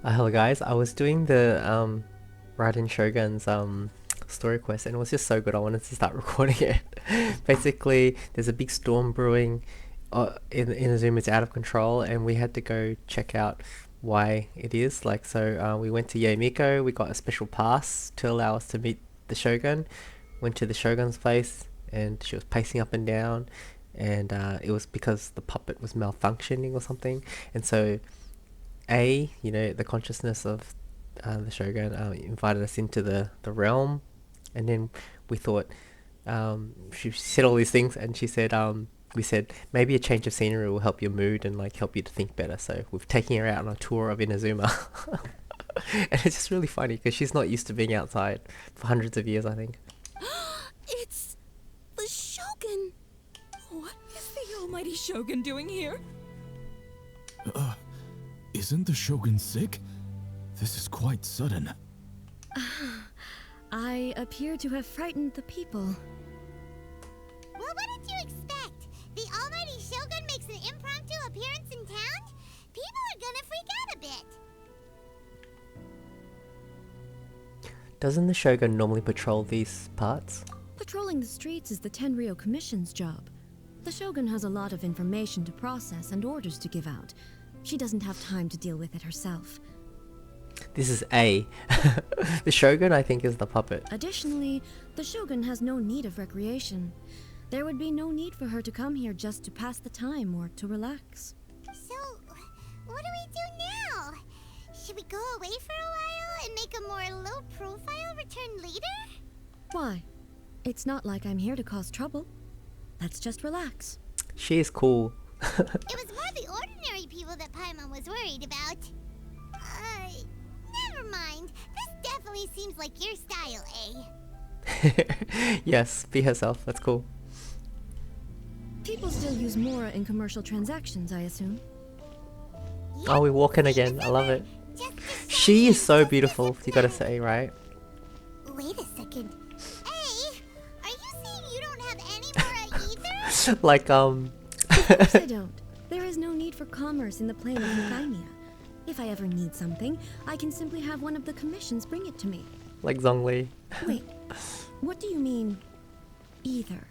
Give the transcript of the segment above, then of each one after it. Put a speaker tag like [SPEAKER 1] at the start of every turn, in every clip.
[SPEAKER 1] Hello guys, I was doing the Raiden Shogun's story quest and it was just so good I wanted to start recording it. Basically, there's a big storm brewing in Inazuma. It's out of control and we had to go check out why it is. We went to Yamiko, we got a special pass to allow us to meet the Shogun. Went to the Shogun's place and she was pacing up and down and it was because the puppet was malfunctioning or something. And so the consciousness of the Shogun invited us into the realm, and then we thought she said all these things, and we said maybe a change of scenery will help your mood and like help you to think better. So we've taken her out on a tour of Inazuma, and it's just really funny because she's not used to being outside for hundreds of years, I think.
[SPEAKER 2] It's the Shogun. What is the almighty Shogun doing here?
[SPEAKER 3] Isn't the Shogun sick? This is quite sudden.
[SPEAKER 2] I appear to have frightened the people.
[SPEAKER 4] Well, what did you expect? The almighty Shogun makes an impromptu appearance in town? People are gonna freak out a bit.
[SPEAKER 1] Doesn't the Shogun normally patrol these parts?
[SPEAKER 2] Patrolling the streets is the Tenryou Commission's job. The Shogun has a lot of information to process and orders to give out. She doesn't have time to deal with it herself.
[SPEAKER 1] This is A. The Shogun, I think, is the puppet.
[SPEAKER 2] Additionally, the Shogun has no need of recreation. There would be no need for her to come here just to pass the time or to relax.
[SPEAKER 4] So, what do we do now? Should we go away for a while and make a more low-profile return later?
[SPEAKER 2] Why? It's not like I'm here to cause trouble. Let's just relax.
[SPEAKER 1] She is cool.
[SPEAKER 4] It was more the ordinary people that Paimon was worried about. Never mind. This definitely seems like your style, eh?
[SPEAKER 1] Yes, be herself. That's cool.
[SPEAKER 2] People still use Mora in commercial transactions, I assume.
[SPEAKER 1] Oh, we're walking again. I love it. She is so beautiful, you gotta say, right?
[SPEAKER 4] Wait a second. Hey, are you saying you don't have any Mora either?
[SPEAKER 1] Like,
[SPEAKER 2] Of course I don't. There is no need for commerce in the plane of Euthymia. If I ever need something, I can simply have one of the commissions bring it to me.
[SPEAKER 1] like Zhongli.
[SPEAKER 2] Wait, what do you mean, either?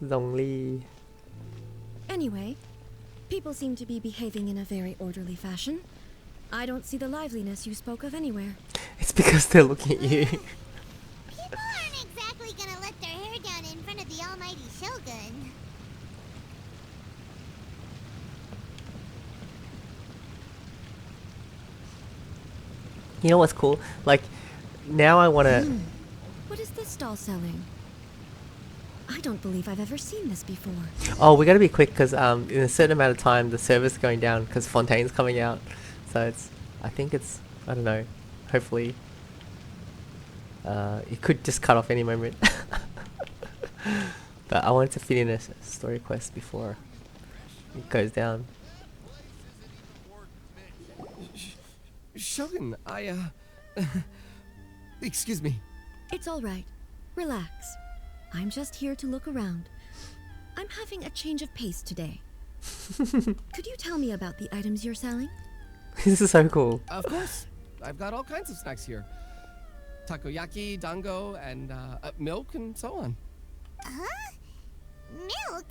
[SPEAKER 1] Zhongli.
[SPEAKER 2] Anyway, people seem to be behaving in a very orderly fashion. I don't see the liveliness you spoke of anywhere.
[SPEAKER 1] It's because they're looking at you.
[SPEAKER 4] People aren't exactly gonna let their hair down in front of the almighty Shogun.
[SPEAKER 1] You know what's cool? Like, now I wanna...
[SPEAKER 2] What is this stall selling? I don't believe I've ever seen this before.
[SPEAKER 1] Oh, we gotta be quick because in a certain amount of time the server's going down because Fontaine's coming out. So I think it's, I don't know, hopefully it could just cut off any moment. But I wanted to fit in a story quest before it goes down.
[SPEAKER 5] Shogun, excuse me.
[SPEAKER 2] It's all right. Relax. I'm just here to look around. I'm having a change of pace today. Could you tell me about the items you're selling?
[SPEAKER 1] This is so cool.
[SPEAKER 5] Of course. I've got all kinds of snacks here. Takoyaki, dango, and milk, and so on.
[SPEAKER 4] Huh? Milk?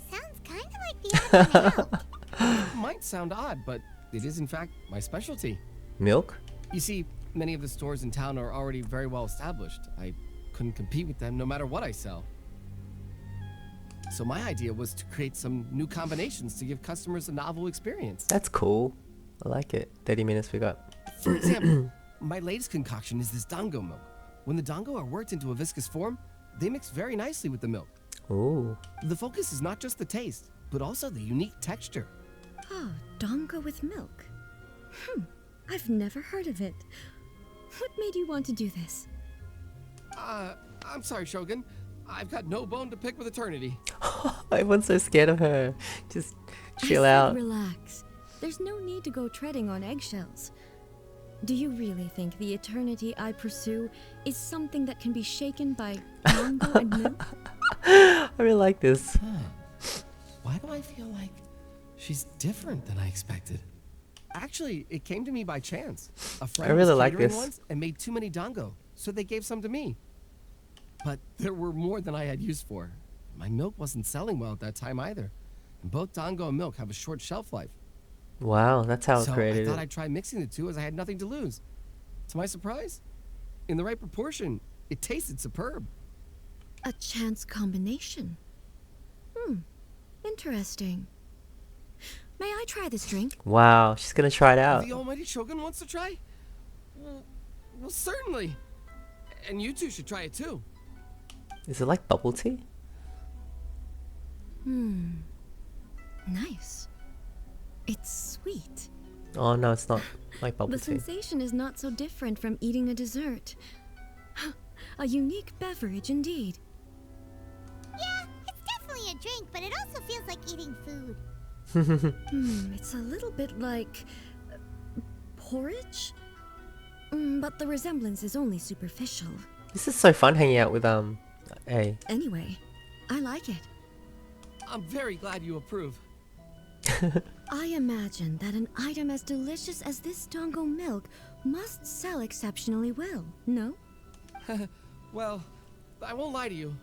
[SPEAKER 4] Sounds kind of like the other milk.
[SPEAKER 5] It might sound odd, but it is in fact my specialty.
[SPEAKER 1] Milk?
[SPEAKER 5] You see, many of the stores in town are already very well established. I couldn't compete with them no matter what I sell. So my idea was to create some new combinations to give customers a novel experience.
[SPEAKER 1] That's cool. I like it. 30 minutes we got.
[SPEAKER 5] For example, my latest concoction is this dango milk. When the dango are worked into a viscous form, they mix very nicely with the milk.
[SPEAKER 1] Ooh.
[SPEAKER 5] The focus is not just the taste, but also the unique texture.
[SPEAKER 2] Ah, dango with milk. I've never heard of it. What made you want to do this?
[SPEAKER 5] I'm sorry, Shogun. I've got no bone to pick with eternity.
[SPEAKER 1] Everyone's so scared of her. Just chill
[SPEAKER 2] I said
[SPEAKER 1] out.
[SPEAKER 2] relax. There's no need to go treading on eggshells. Do you really think the eternity I pursue is something that can be shaken by mango and milk?
[SPEAKER 1] I really like this.
[SPEAKER 5] Why do I feel like she's different than I expected? Actually, it came to me by chance. A friend
[SPEAKER 1] I really
[SPEAKER 5] was
[SPEAKER 1] like
[SPEAKER 5] catering
[SPEAKER 1] this.
[SPEAKER 5] once and made too many dango, so they gave some to me. But there were more than I had use for. My milk wasn't selling well at that time either. And both dango and milk have a short shelf life.
[SPEAKER 1] Wow, that's how it
[SPEAKER 5] So I
[SPEAKER 1] created
[SPEAKER 5] thought
[SPEAKER 1] it.
[SPEAKER 5] I'd try mixing the two as I had nothing to lose. To my surprise, in the right proportion, it tasted superb.
[SPEAKER 2] A chance combination. Interesting. May I try this drink?
[SPEAKER 1] Wow, she's gonna try it out.
[SPEAKER 5] The almighty Shogun wants to try? Well, certainly. And you two should try it too.
[SPEAKER 1] Is it like bubble tea?
[SPEAKER 2] Nice. It's sweet.
[SPEAKER 1] Oh no, it's not like bubble
[SPEAKER 2] The
[SPEAKER 1] tea.
[SPEAKER 2] sensation is not so different from eating a dessert. A unique beverage indeed.
[SPEAKER 4] Yeah, it's definitely a drink, but it also feels like eating food.
[SPEAKER 2] It's a little bit like porridge? But the resemblance is only superficial.
[SPEAKER 1] This is so fun hanging out with A.
[SPEAKER 2] Anyway, I like it.
[SPEAKER 5] I'm very glad you approve.
[SPEAKER 2] I imagine that an item as delicious as this dango milk must sell exceptionally well, no?
[SPEAKER 5] Well, I won't lie to you.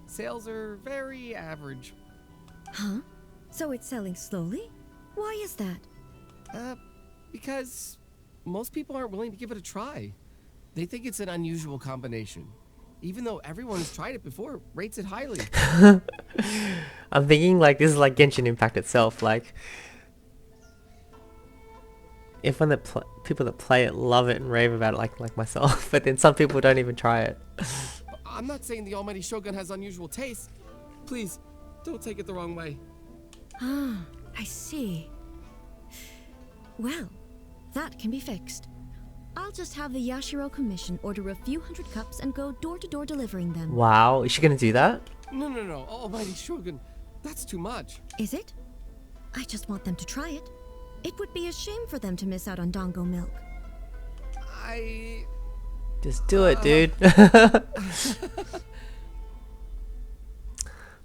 [SPEAKER 5] Sales are very average.
[SPEAKER 2] Huh? So it's selling slowly? Why is that?
[SPEAKER 5] Because most people aren't willing to give it a try. They think it's an unusual combination. Even though everyone has tried it before, rates it highly.
[SPEAKER 1] I'm thinking like this is like Genshin Impact itself. Like, everyone that people that play it love it and rave about it, like myself. But then some people don't even try it.
[SPEAKER 5] I'm not saying the almighty Shogun has unusual taste. Please, don't take it the wrong way.
[SPEAKER 2] Ah, I see. Well, that can be fixed. I'll just have the Yashiro Commission order a few hundred cups and go door-to-door delivering them.
[SPEAKER 1] Wow, is she gonna do that?
[SPEAKER 5] No, almighty Shogun. That's too much.
[SPEAKER 2] Is it? I just want them to try it. It would be a shame for them to miss out on dango milk.
[SPEAKER 1] Just do it, dude.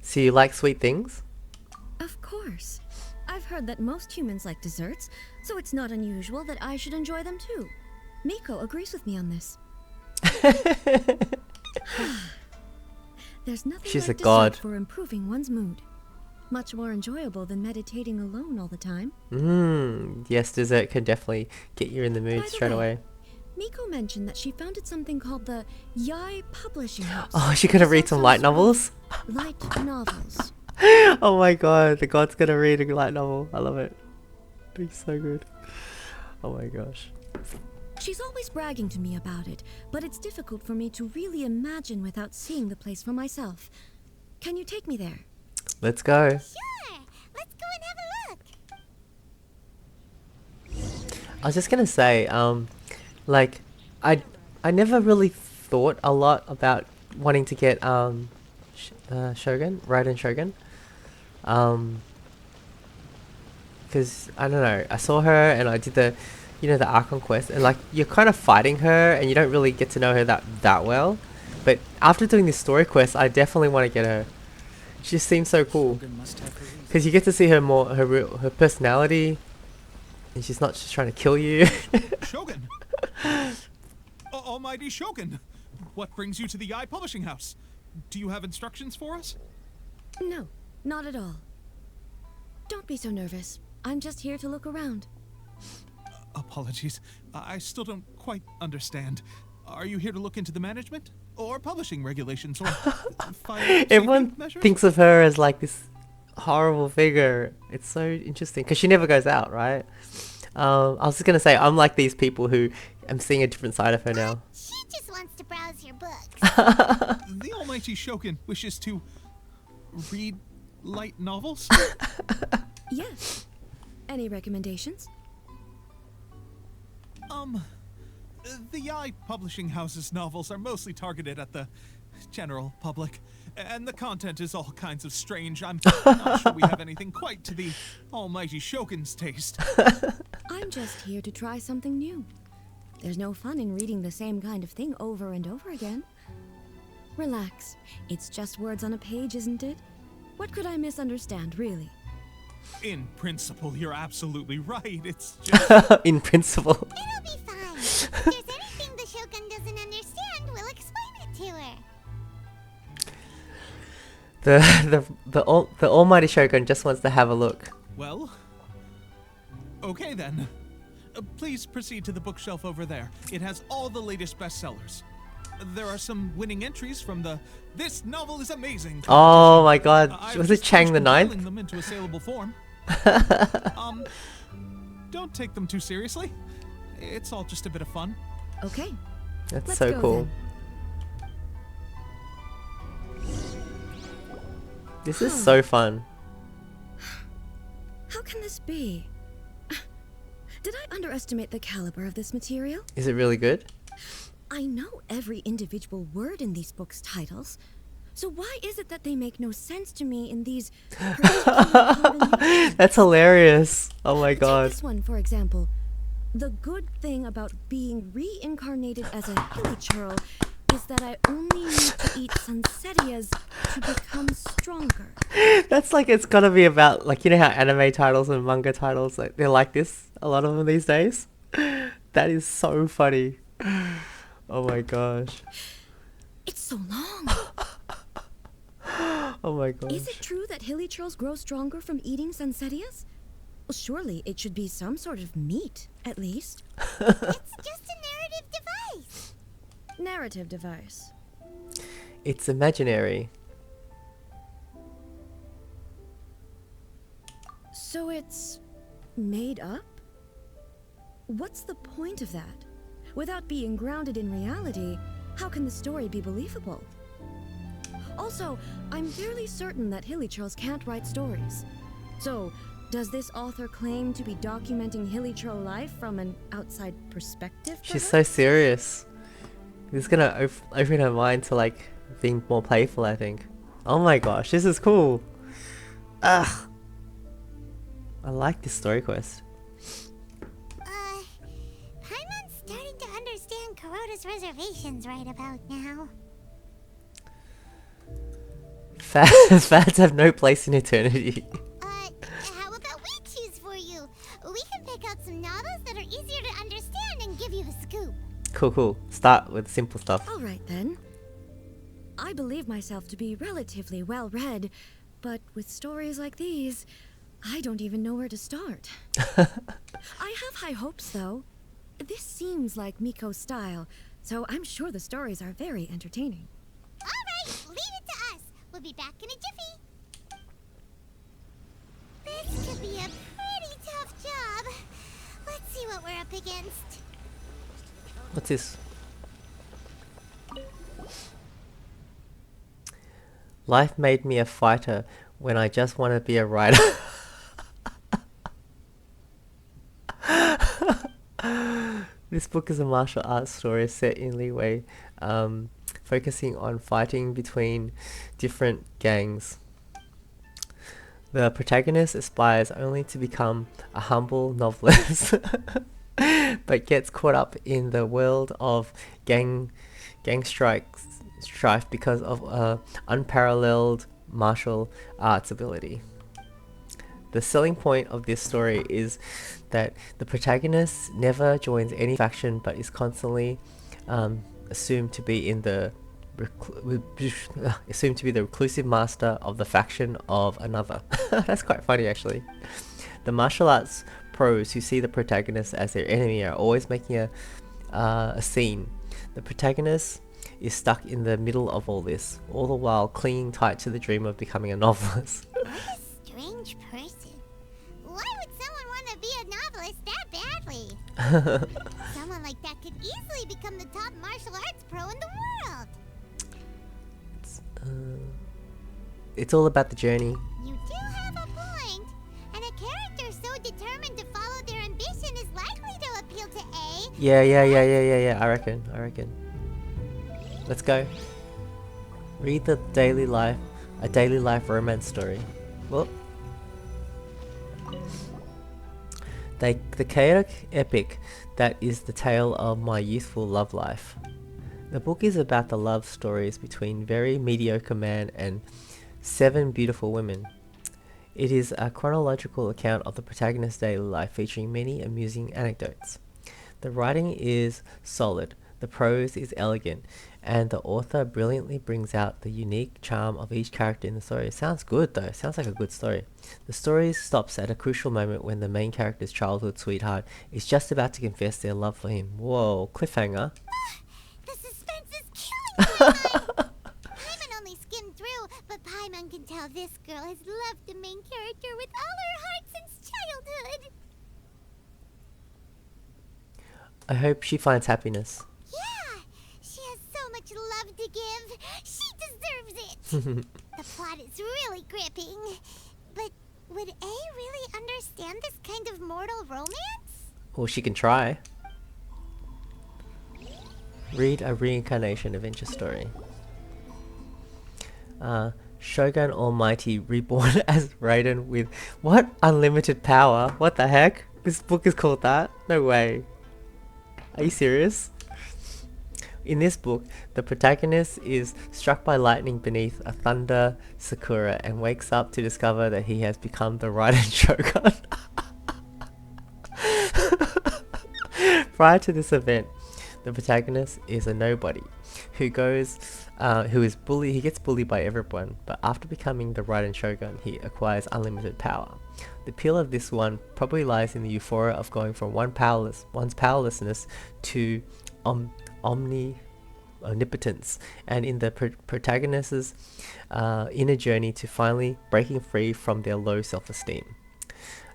[SPEAKER 1] So you like sweet things?
[SPEAKER 2] Of course. I've heard that most humans like desserts, so it's not unusual that I should enjoy them too. Miko agrees with me on this. There's nothing
[SPEAKER 1] She's
[SPEAKER 2] like
[SPEAKER 1] a god.
[SPEAKER 2] dessert for improving one's mood. Much more enjoyable than meditating alone all the time.
[SPEAKER 1] Yes, dessert can definitely get you in the mood
[SPEAKER 2] By the
[SPEAKER 1] straight
[SPEAKER 2] way,
[SPEAKER 1] away.
[SPEAKER 2] Miko mentioned that she founded something called the Yai Publishing House.
[SPEAKER 1] Oh, she gonna read some light novels?
[SPEAKER 2] Light novels.
[SPEAKER 1] Oh my god, the god's gonna read a light novel. I love it. It's so good. Oh my gosh.
[SPEAKER 2] She's always bragging to me about it, but it's difficult for me to really imagine without seeing the place for myself. Can you take me there?
[SPEAKER 1] Let's go.
[SPEAKER 4] Sure, let's go and have a look.
[SPEAKER 1] I was just gonna say, like, I never really thought a lot about wanting to get Shogun, Raiden Shogun, because I don't know, I saw her and I did the, the Archon quest, and like you're kind of fighting her and you don't really get to know her that well, but after doing this story quest, I definitely want to get her. She just seems so cool, because you get to see her more, her personality, and she's not just trying to kill you.
[SPEAKER 6] Shogun! Almighty Shogun! What brings you to the Yai Publishing House? Do you have instructions for us?
[SPEAKER 2] No, not at all. Don't be so nervous. I'm just here to look around.
[SPEAKER 6] Apologies. I still don't quite understand. Are you here to look into the management? Or publishing regulations? Or fire
[SPEAKER 1] Everyone
[SPEAKER 6] safety measures?
[SPEAKER 1] thinks of her as like this horrible figure. It's so interesting because she never goes out, right? I was just gonna say, I'm like these people who am seeing a different side of her now.
[SPEAKER 4] She just wants to browse your books.
[SPEAKER 6] The Almighty Shogun wishes to read light novels?
[SPEAKER 2] Yes. Any recommendations?
[SPEAKER 6] The Yai Publishing House's novels are mostly targeted at the general public, and the content is all kinds of strange. I'm not sure we have anything quite to the Almighty Shogun's taste.
[SPEAKER 2] I'm just here to try something new. There's no fun in reading the same kind of thing over and over again. Relax. It's just words on a page, isn't it? What could I misunderstand, really?
[SPEAKER 6] In principle, you're absolutely right. It's just...
[SPEAKER 1] In principle.
[SPEAKER 4] It'll be fine. If there's anything the Shogun doesn't understand, we'll explain it to her.
[SPEAKER 1] The almighty Shogun just wants to have a look.
[SPEAKER 6] Well... Okay then. Please proceed to the bookshelf over there. It has all the latest bestsellers. There are some winning entries from the "This novel is amazing"
[SPEAKER 1] Oh my god,
[SPEAKER 6] I've
[SPEAKER 1] was it
[SPEAKER 6] just
[SPEAKER 1] Chang the
[SPEAKER 6] finished
[SPEAKER 1] Ninth?
[SPEAKER 6] compiling them into a saleable form. Don't take them too seriously. It's all just a bit of fun.
[SPEAKER 2] Okay.
[SPEAKER 1] That's
[SPEAKER 2] Let's
[SPEAKER 1] so
[SPEAKER 2] go
[SPEAKER 1] cool.
[SPEAKER 2] then.
[SPEAKER 1] This is so fun.
[SPEAKER 2] How can this be? Did I underestimate the caliber of this material?
[SPEAKER 1] Is it really good?
[SPEAKER 2] I know every individual word in these books' titles. So why is it that they make no sense to me in these particular combinations?
[SPEAKER 1] That's hilarious. Oh my
[SPEAKER 2] Take
[SPEAKER 1] god.
[SPEAKER 2] this one, for example. The good thing about being reincarnated as a hilly churl is that I only need to eat sunsettias to become stronger.
[SPEAKER 1] That's like it's gotta be about, like, you know how anime titles and manga titles, like they're like this, a lot of them these days. That is so funny. Oh my gosh.
[SPEAKER 2] It's so long.
[SPEAKER 1] Oh my gosh.
[SPEAKER 2] Is it true that hilly churls grow stronger from eating sunsettias? Well, surely it should be some sort of meat, at least.
[SPEAKER 4] It's just a narrative device.
[SPEAKER 2] Narrative device.
[SPEAKER 1] It's imaginary.
[SPEAKER 2] So it's made up? What's the point of that? Without being grounded in reality, how can the story be believable? Also, I'm fairly certain that hilly churls can't write stories. So, does this author claim to be documenting hilly churl life from an outside perspective?
[SPEAKER 1] She's so
[SPEAKER 2] perhaps?
[SPEAKER 1] serious. This is gonna open her mind to, like, being more playful, I think. Oh my gosh, this is cool. Ugh. I like this story quest.
[SPEAKER 4] Paimon's starting to understand Kuroda's reservations right about now.
[SPEAKER 1] Fads have no place in eternity.
[SPEAKER 4] How about we choose for you? We can pick out some novels that are easier to understand and give you the scoop.
[SPEAKER 1] Cool. Start with simple stuff.
[SPEAKER 2] All right then. I believe myself to be relatively well read, but with stories like these, I don't even know where to start. I have high hopes though. This seems like Miko's style, so I'm sure the stories are very entertaining.
[SPEAKER 4] Alright, leave it to us. We'll be back in a jiffy. This could be a pretty tough job. Let's see what we're up against.
[SPEAKER 1] What's this? Life made me a fighter when I just want to be a writer. This book is a martial arts story set in Liyue, focusing on fighting between different gangs. The protagonist aspires only to become a humble novelist, but gets caught up in the world of gang strife because of unparalleled martial arts ability. The selling point of this story is that the protagonist never joins any faction but is constantly assumed to be the reclusive master of the faction of another. That's quite funny actually. The martial arts pros who see the protagonist as their enemy are always making a scene. The protagonist is stuck in the middle of all this, all the while clinging tight to the dream of becoming a novelist.
[SPEAKER 4] What a strange person. Why would someone want to be a novelist that badly? Someone like that could easily become the top martial arts pro in the world.
[SPEAKER 1] It's all about the journey.
[SPEAKER 4] You do have a point. And a character so determined to follow their ambition is likely to appeal to A.
[SPEAKER 1] Yeah. I reckon. Let's go. Read a daily life romance story. Well, the chaotic epic that is the tale of my youthful love life. The book is about the love stories between very mediocre man and 7 beautiful women. It is a chronological account of the protagonist's daily life featuring many amusing anecdotes. The writing is solid, the prose is elegant, and the author brilliantly brings out the unique charm of each character in the story. It sounds good though, sounds like a good story. The story stops at a crucial moment when the main character's childhood sweetheart is just about to confess their love for him. Whoa, cliffhanger.
[SPEAKER 4] The suspense is killing me! Paimon only skimmed through, but Paimon can tell this girl has loved the main character with all her heart since childhood.
[SPEAKER 1] I hope she finds happiness.
[SPEAKER 4] Yeah, she has so much love to give. She deserves it. The plot is really gripping. But would A really understand this kind of mortal romance?
[SPEAKER 1] Well, she can try. Read a reincarnation adventure story. Shogun Almighty reborn as Raiden with what? Unlimited power? What the heck? This book is called that? No way. Are you serious? In this book, the protagonist is struck by lightning beneath a thunder sakura and wakes up to discover that he has become the Raiden Shogun. Prior to this event, the protagonist is a nobody who he gets bullied by everyone, but after becoming the Raiden Shogun, he acquires unlimited power. The appeal of this one probably lies in the euphoria of going from one's powerlessness to omnipotence, and in the protagonist's inner journey to finally breaking free from their low self-esteem.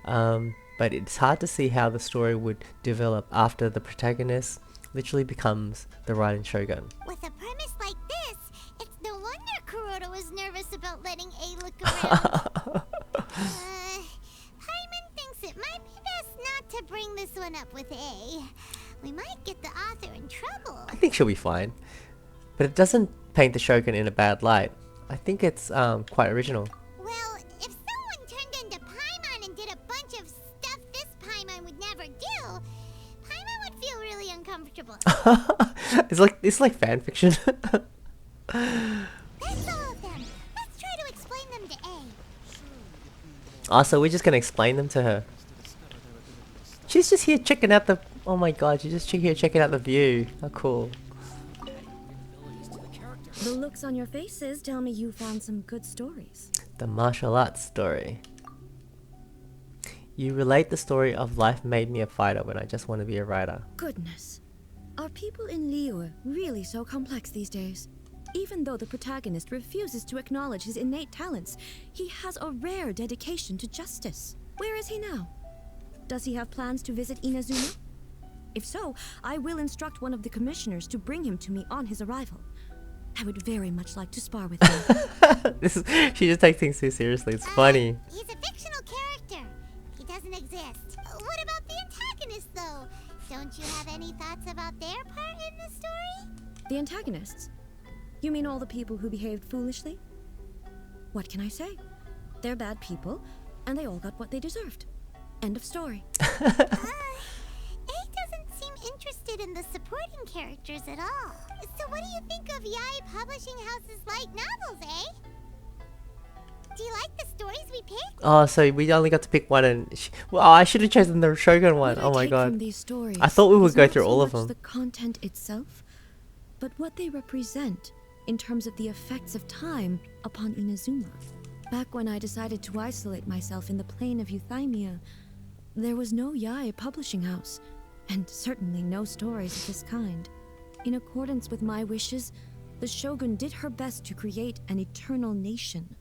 [SPEAKER 1] But it's hard to see how the story would develop after the protagonist literally becomes the Raiden Shogun.
[SPEAKER 4] With a premise like this, it's no wonder Kuroda was nervous about letting A look around. Paimon thinks it might be best not to bring this one up with A. We might get the author in trouble.
[SPEAKER 1] I think she'll be fine. But it doesn't paint the Shogun in a bad light. I think it's quite original.
[SPEAKER 4] Well, if someone turned into Paimon and did a bunch of stuff this Paimon would never do, Paimon would feel really uncomfortable.
[SPEAKER 1] it's like fan fiction.
[SPEAKER 4] That's all of them. Let's try to explain them to A.
[SPEAKER 1] Also, we're just gonna explain them to her. She's just here checking out the... Oh my god, she's just here checking out the view. How cool.
[SPEAKER 2] The looks on your faces tell me you found some good stories.
[SPEAKER 1] The martial arts story. You relate the story of life made me a fighter when I just want to be a writer.
[SPEAKER 2] Goodness. Are people in Liyue really so complex these days? Even though the protagonist refuses to acknowledge his innate talents, he has a rare dedication to justice. Where is he now? Does he have plans to visit Inazuma? If so, I will instruct one of the commissioners to bring him to me on his arrival. I would very much like to spar with him.
[SPEAKER 1] She just takes things too seriously. It's funny.
[SPEAKER 4] He's a fictional character. He doesn't exist. What about the antagonist, though? Don't you have any thoughts about their part in the story?
[SPEAKER 2] The antagonists? You mean all the people who behaved foolishly? What can I say? They're bad people, and they all got what they deserved. End of story.
[SPEAKER 4] A doesn't seem interested in the supporting characters at all. So what do you think of Yae Publishing House's light novels, eh? Do you like the stories we picked?
[SPEAKER 1] Oh, so we only got to pick one, and well, I should have chosen the Shogun one.
[SPEAKER 2] What
[SPEAKER 1] Oh my
[SPEAKER 2] I take from
[SPEAKER 1] god.
[SPEAKER 2] these stories
[SPEAKER 1] I thought we would
[SPEAKER 2] is
[SPEAKER 1] go
[SPEAKER 2] not
[SPEAKER 1] through
[SPEAKER 2] so
[SPEAKER 1] all of
[SPEAKER 2] much
[SPEAKER 1] them.
[SPEAKER 2] the content itself, but what they represent in terms of the effects of time upon Inazuma. Back when I decided to isolate myself in the plain of Euthymia, there was no Yae Publishing House, and certainly no stories of this kind. In accordance with my wishes, the Shogun did her best to create an eternal nation.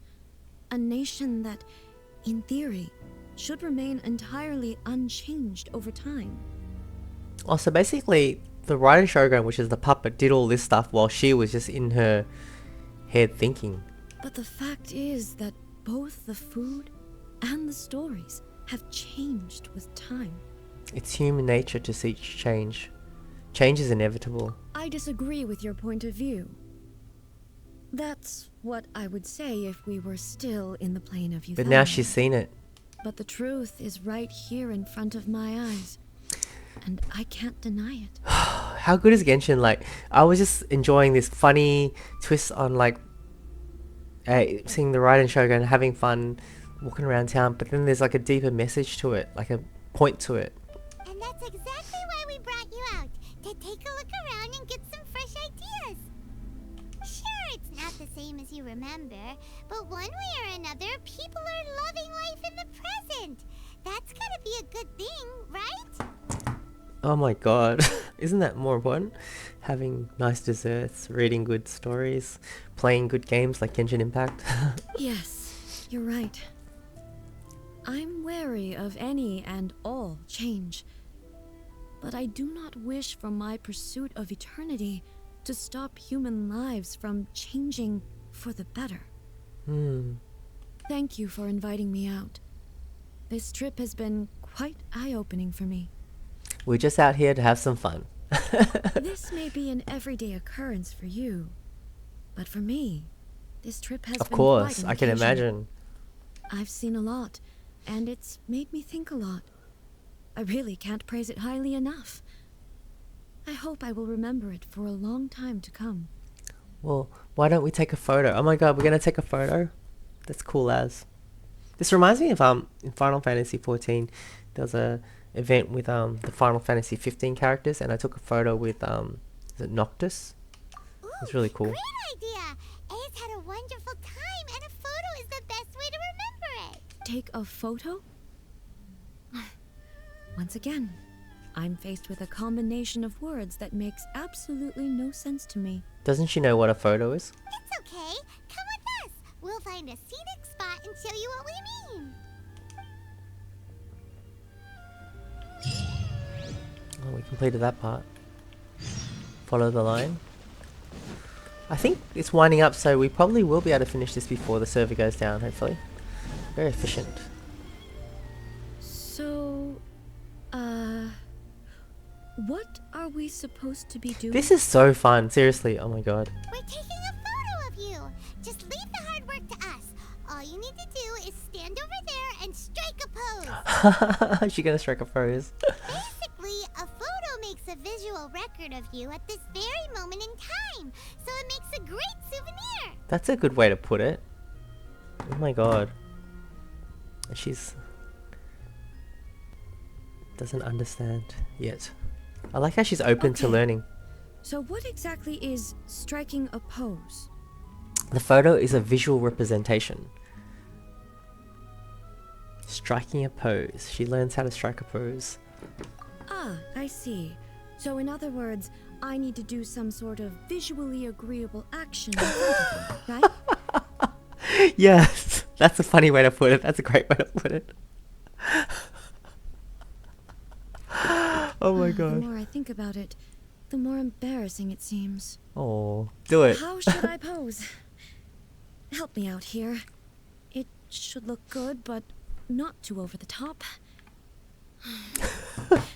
[SPEAKER 2] A nation that, in theory, should remain entirely unchanged over time.
[SPEAKER 1] Oh, so basically, the Raiden Shogun, which is the puppet, did all this stuff while she was just in her head thinking.
[SPEAKER 2] But the fact is that both the food and the stories have changed with time.
[SPEAKER 1] It's human nature to seek change. Change is inevitable.
[SPEAKER 2] I disagree with your point of view. That's what I would say if we were still in the plane of Euthymia.
[SPEAKER 1] But now she's seen it.
[SPEAKER 2] But the truth is right here in front of my eyes, and I can't deny it.
[SPEAKER 1] How good is Genshin? Like, I was just enjoying this funny twist on, like, seeing the Raiden Shogun having fun, walking around town, but then there's like a deeper message to it, like a point to it.
[SPEAKER 4] And that's exactly why we brought you out, to take a look around and get some fresh ideas. Sure, it's not the same as you remember, but one way or another, people are loving life in the present. That's gotta be a good thing, right?
[SPEAKER 1] Oh my god, isn't that more important? Having nice desserts, reading good stories, playing good games like Genshin Impact.
[SPEAKER 2] Yes, you're right. I'm wary of any and all change. But I do not wish for my pursuit of eternity to stop human lives from changing for the better. Thank you for inviting me out. This trip has been quite eye-opening for me.
[SPEAKER 1] We're just out here to have some fun.
[SPEAKER 2] This may be an everyday occurrence for you, but for me, this trip has
[SPEAKER 1] Of
[SPEAKER 2] been
[SPEAKER 1] course,
[SPEAKER 2] quite an
[SPEAKER 1] I can
[SPEAKER 2] occasion.
[SPEAKER 1] imagine.
[SPEAKER 2] I've seen a lot, and it's made me think a lot. I really can't praise it highly enough. I hope I will remember it for a long time to come.
[SPEAKER 1] Well, why don't we take a photo? Oh my god, we're gonna take a photo? That's cool as. This reminds me of in Final Fantasy 14, there was a event with the Final Fantasy 15 characters, and I took a photo with is it Noctis? It's really cool.
[SPEAKER 4] Great idea! Ace had a wonderful time, and a photo is the best way to remember it.
[SPEAKER 2] Take a photo? Once again, I'm faced with a combination of words that makes absolutely no sense to me.
[SPEAKER 1] Doesn't she know what a photo is?
[SPEAKER 4] It's okay. Come with us. We'll find a scenic spot and show you what we mean.
[SPEAKER 1] Oh, we completed that part. Follow the line. I think it's winding up, so we probably will be able to finish this before the server goes down, hopefully. Very efficient.
[SPEAKER 2] So, what are we supposed to be doing?
[SPEAKER 1] This is so fun, seriously. Oh my god.
[SPEAKER 4] We're taking a photo of you. Just leave the hard work to us. All you need to do is stand over there and strike a pose.
[SPEAKER 1] Is she gonna strike a pose?
[SPEAKER 4] Basically, a photo makes a visual record of you at this very moment in time, so it makes a great souvenir.
[SPEAKER 1] That's a good way to put it. Oh my god. She's... doesn't understand yet. I like how she's open to
[SPEAKER 2] Okay.
[SPEAKER 1] learning.
[SPEAKER 2] So what exactly is striking a pose?
[SPEAKER 1] The photo is a visual representation. Striking a pose. She learns how to strike a pose.
[SPEAKER 2] Ah, I see. So in other words, I need to do some sort of visually agreeable action in front of them, right?
[SPEAKER 1] Yes! That's a funny way to put it. That's a great way to put it. Oh my
[SPEAKER 2] The
[SPEAKER 1] god.
[SPEAKER 2] more I think about it, the more embarrassing it seems.
[SPEAKER 1] Oh, do it.
[SPEAKER 2] How should I pose? Help me out here. It should look good, but not too over the top.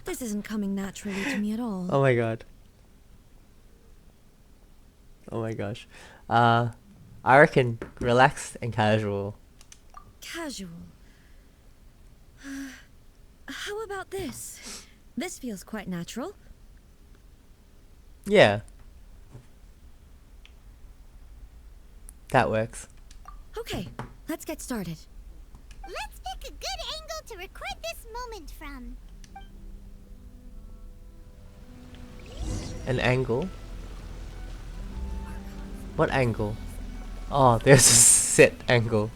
[SPEAKER 2] This isn't coming naturally to me at all.
[SPEAKER 1] Oh my god. Oh my gosh. I reckon relaxed and casual.
[SPEAKER 2] Casual. How about this? This feels quite natural.
[SPEAKER 1] Yeah. That works.
[SPEAKER 2] Okay, let's get started.
[SPEAKER 4] Let's pick a good angle to record this moment from.
[SPEAKER 1] An angle? What angle? Oh, there's a set angle.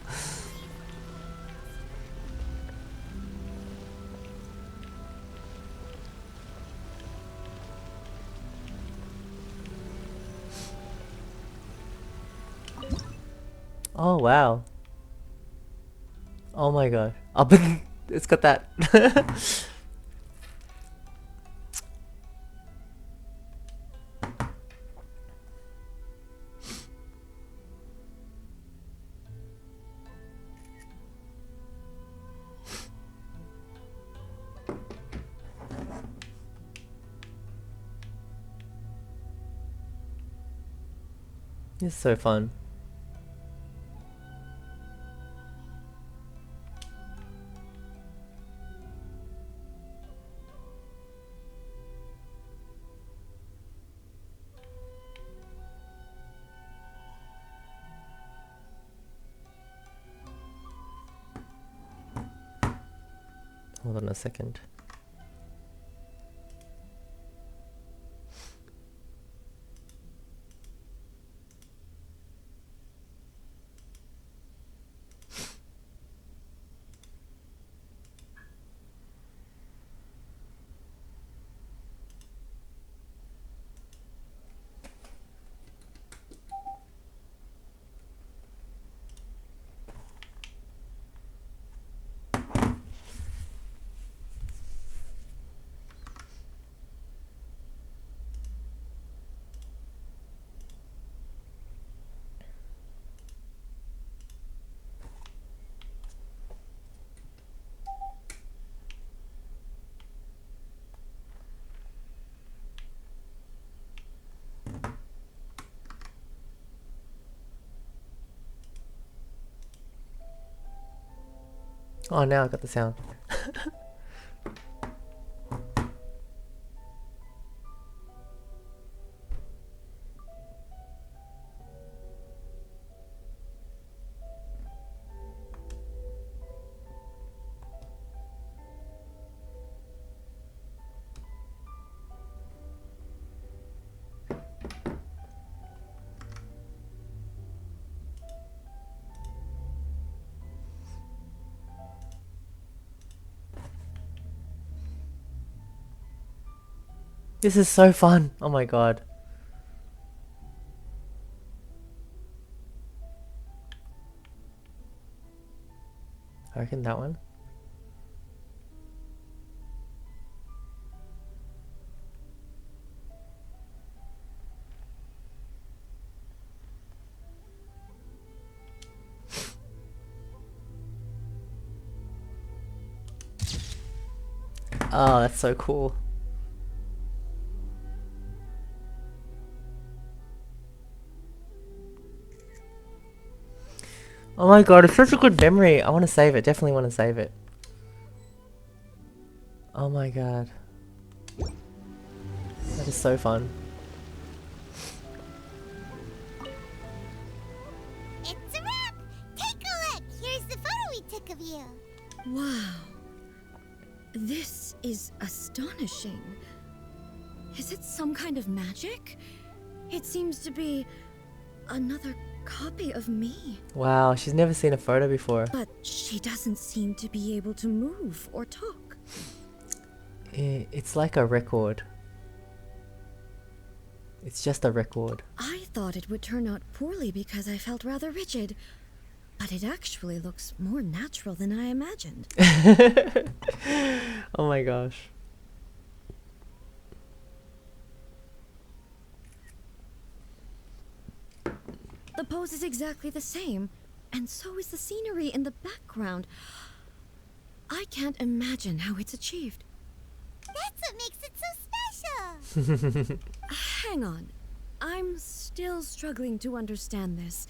[SPEAKER 1] Oh wow. Oh my god. Oh, but it's got that. It's so fun. Hold on a second. Oh, now I got the sound. This is so fun. Oh my god. I reckon that one. Oh, that's so cool. Oh my god, it's such a good memory. I want to save it. Definitely want to save it. Oh my god. That is so fun.
[SPEAKER 4] It's a wrap! Take a look! Here's the photo we took of you.
[SPEAKER 2] Wow. This is astonishing. Is it some kind of magic? It seems to be another copy of me.
[SPEAKER 1] Wow, she's never seen a photo before.
[SPEAKER 2] But she doesn't seem to be able to move or talk.
[SPEAKER 1] It's like a record. It's just a record.
[SPEAKER 2] I thought it would turn out poorly because I felt rather rigid. But it actually looks more natural than I imagined.
[SPEAKER 1] Oh my gosh.
[SPEAKER 2] The pose is exactly the same, and so is the scenery in the background. I can't imagine how it's achieved.
[SPEAKER 4] That's what makes it so special.
[SPEAKER 2] Hang on. I'm still struggling to understand this.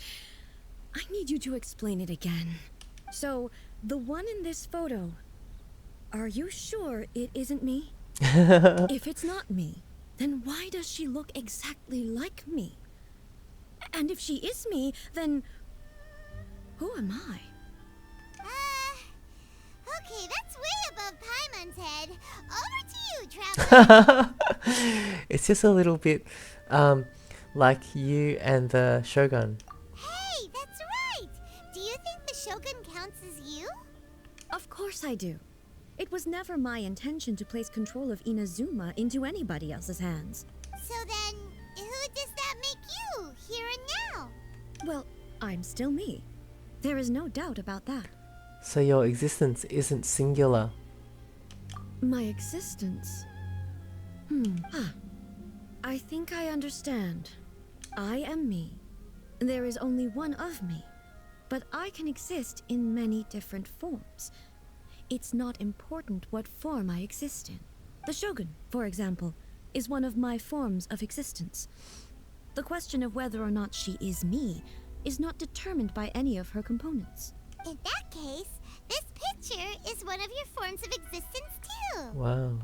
[SPEAKER 2] I need you to explain it again. So, the one in this photo, are you sure it isn't me? If it's not me, then why does she look exactly like me? And if she is me, then who am I?
[SPEAKER 4] Okay, that's way above Paimon's head. Over to you, Traveler.
[SPEAKER 1] It's just a little bit like you and the Shogun.
[SPEAKER 4] Hey, that's right! Do you think the Shogun counts as you?
[SPEAKER 2] Of course I do. It was never my intention to place control of Inazuma into anybody else's hands.
[SPEAKER 4] So then, who does that make you, here and now?
[SPEAKER 2] Well, I'm still me. There is no doubt about that.
[SPEAKER 1] So your existence isn't singular.
[SPEAKER 2] My existence? I think I understand. I am me. There is only one of me, but I can exist in many different forms. It's not important what form I exist in. The Shogun, for example, is one of my forms of existence. The question of whether or not she is me is not determined by any of her components.
[SPEAKER 4] In that case, this picture is one of your forms of existence too.
[SPEAKER 1] Wow.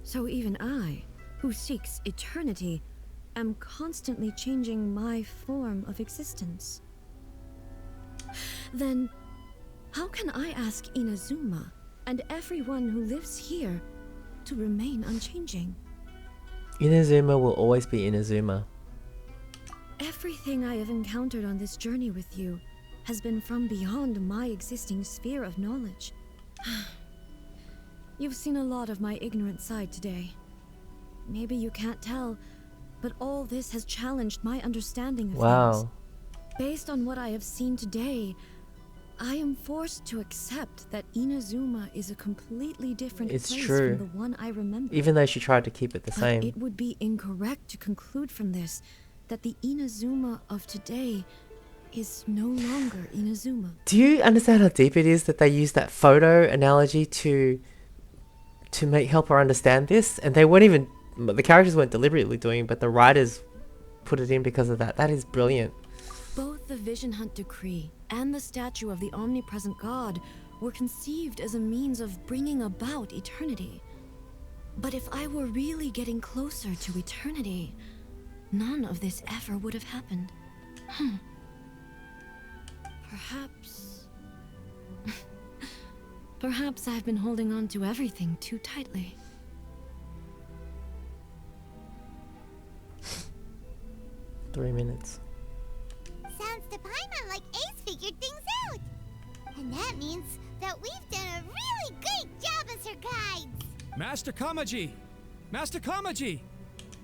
[SPEAKER 2] So even I, who seeks eternity, am constantly changing my form of existence. Then, How can I ask Inazuma and everyone who lives here to remain unchanging?
[SPEAKER 1] Inazuma will always be Inazuma.
[SPEAKER 2] Everything I have encountered on this journey with you has been from beyond my existing sphere of knowledge. You've seen a lot of my ignorant side today. Maybe you can't tell, but all this has challenged my understanding of things.
[SPEAKER 1] Wow.
[SPEAKER 2] Based on what I have seen today, I am forced to accept that Inazuma is a completely different
[SPEAKER 1] It's
[SPEAKER 2] place
[SPEAKER 1] true.
[SPEAKER 2] from the one I remember.
[SPEAKER 1] Even though she tried to keep it the
[SPEAKER 2] But
[SPEAKER 1] same.
[SPEAKER 2] it would be incorrect to conclude from this that the Inazuma of today is no longer Inazuma.
[SPEAKER 1] Do you understand how deep it is that they use that photo analogy to help her understand this? And they weren't even, the characters weren't deliberately doing it, but the writers put it in because of that. That is brilliant.
[SPEAKER 2] Both the Vision Hunt Decree and the statue of the omnipresent God were conceived as a means of bringing about eternity. But if I were really getting closer to eternity, none of this ever would have happened. Perhaps... Perhaps I've been holding on to everything too tightly.
[SPEAKER 1] 3 minutes.
[SPEAKER 4] Sounds to Paimon like Ace figured things out. And that means that we've done a really great job as her guides.
[SPEAKER 3] Master Kamaji! Master Kamaji!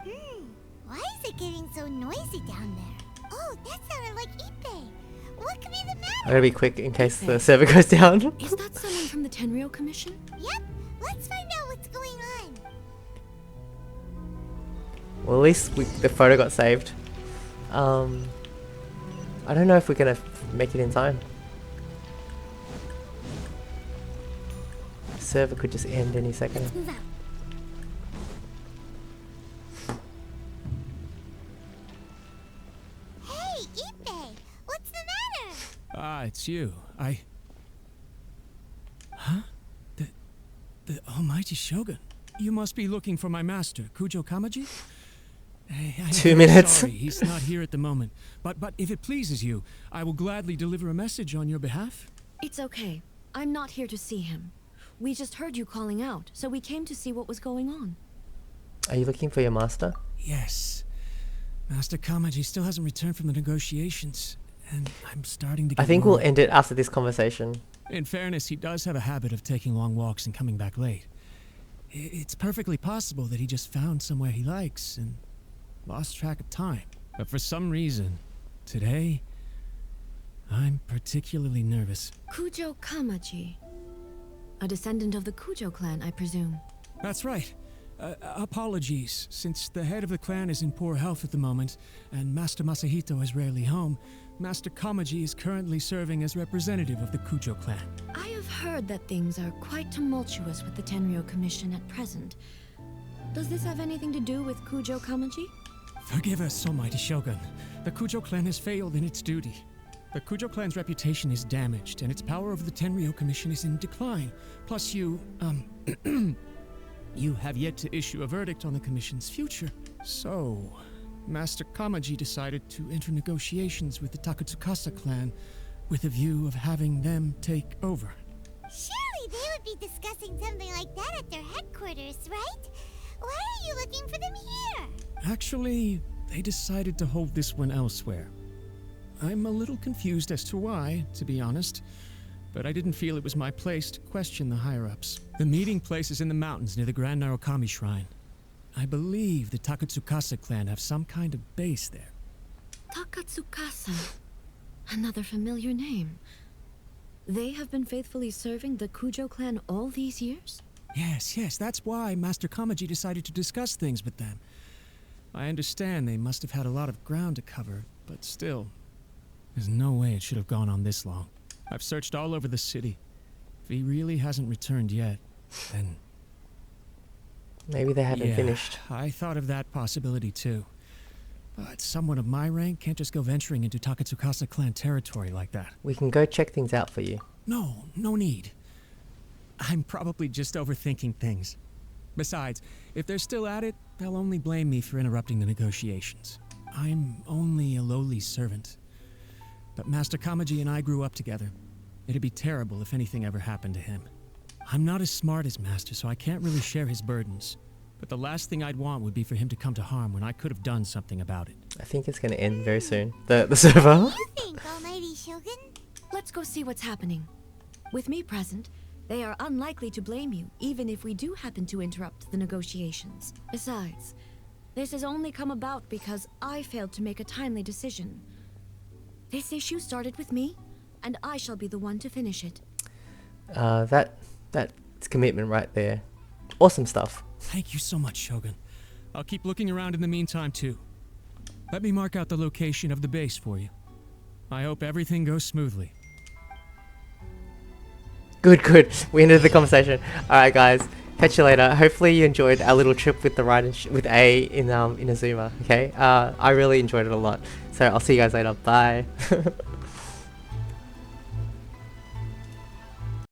[SPEAKER 4] Why is it getting so noisy down there? Oh, that sounded like Ippei. What could be the
[SPEAKER 1] I
[SPEAKER 4] matter?
[SPEAKER 1] gotta be quick in case the server goes down.
[SPEAKER 2] Is that someone from the Tenryou Commission?
[SPEAKER 4] Yep, let's find out what's going on.
[SPEAKER 1] Well, at least the photo got saved. I don't know if we're gonna make it in time. Server could just end any second.
[SPEAKER 4] Let's move out. Hey, Ippei, what's the matter?
[SPEAKER 3] Ah, it's you. Huh? The Almighty Shogun. You must be looking for my master, Kujo Kamaji? I'm
[SPEAKER 1] 2
[SPEAKER 3] very
[SPEAKER 1] minutes.
[SPEAKER 3] Sorry, he's not here at the moment. But if it pleases you, I will gladly deliver a message on your behalf.
[SPEAKER 2] It's okay. I'm not here to see him. We just heard you calling out, so we came to see what was going on.
[SPEAKER 1] Are you looking for your master?
[SPEAKER 3] Yes. Master Kamaji still hasn't returned from the negotiations, and I'm starting to get
[SPEAKER 1] I think we'll
[SPEAKER 3] worried.
[SPEAKER 1] end it after this conversation.
[SPEAKER 3] In fairness, he does have a habit of taking long walks and coming back late. It's perfectly possible that he just found somewhere he likes and lost track of time. But for some reason, today, I'm particularly nervous.
[SPEAKER 2] Kujo Kamaji. A descendant of the Kujo clan, I presume.
[SPEAKER 3] That's right. Apologies, since the head of the clan is in poor health at the moment, and Master Masahito is rarely home, Master Kamaji is currently serving as representative of the Kujo clan.
[SPEAKER 2] I have heard that things are quite tumultuous with the Tenryou Commission at present. Does this have anything to do with Kujo Kamaji?
[SPEAKER 3] Forgive us, Almighty Shogun. The Kujo clan has failed in its duty. The Kujo clan's reputation is damaged, and its power over the Tenryou Commission is in decline. Plus you have yet to issue a verdict on the Commission's future. So, Master Kamaji decided to enter negotiations with the Takatsukasa clan with a view of having them take over.
[SPEAKER 4] Surely they would be discussing something like that at their headquarters, right? Why are you looking for them here?
[SPEAKER 3] Actually, they decided to hold this one elsewhere. I'm a little confused as to why, to be honest, but I didn't feel it was my place to question the higher-ups. The meeting place is in the mountains near the Grand Narukami Shrine. I believe the Takatsukasa clan have some kind of base there.
[SPEAKER 2] Takatsukasa. Another familiar name. They have been faithfully serving the Kujo clan all these years?
[SPEAKER 3] Yes, that's why Master Kamaji decided to discuss things with them. I understand they must have had a lot of ground to cover, but still, there's no way it should have gone on this long. I've searched all over the city. If he really hasn't returned yet, then...
[SPEAKER 1] Maybe they hadn't
[SPEAKER 3] yeah,
[SPEAKER 1] finished.
[SPEAKER 3] I thought of that possibility too. But someone of my rank can't just go venturing into Takatsukasa clan territory like that.
[SPEAKER 1] We can go check things out for you.
[SPEAKER 3] No need. I'm probably just overthinking things. Besides, if they're still at it, they'll only blame me for interrupting the negotiations. I'm only a lowly servant. But Master Kamaji and I grew up together. It'd be terrible if anything ever happened to him. I'm not as smart as Master, so I can't really share his burdens. But the last thing I'd want would be for him to come to harm when I could have done something about it.
[SPEAKER 1] I think it's gonna end very soon. The server.
[SPEAKER 4] What do you think, Almighty Shogun?
[SPEAKER 2] Let's go see what's happening. With me present, they are unlikely to blame you, even if we do happen to interrupt the negotiations. Besides, this has only come about because I failed to make a timely decision. This issue started with me, and I shall be the one to finish it.
[SPEAKER 1] That's commitment right there. Awesome stuff.
[SPEAKER 3] Thank you so much, Shogun. I'll keep looking around in the meantime, too. Let me mark out the location of the base for you. I hope everything goes smoothly.
[SPEAKER 1] Good. We ended the conversation. Alright guys, catch you later. Hopefully you enjoyed our little trip with the with A in Inazuma, okay? I really enjoyed it a lot. So I'll see you guys later. Bye.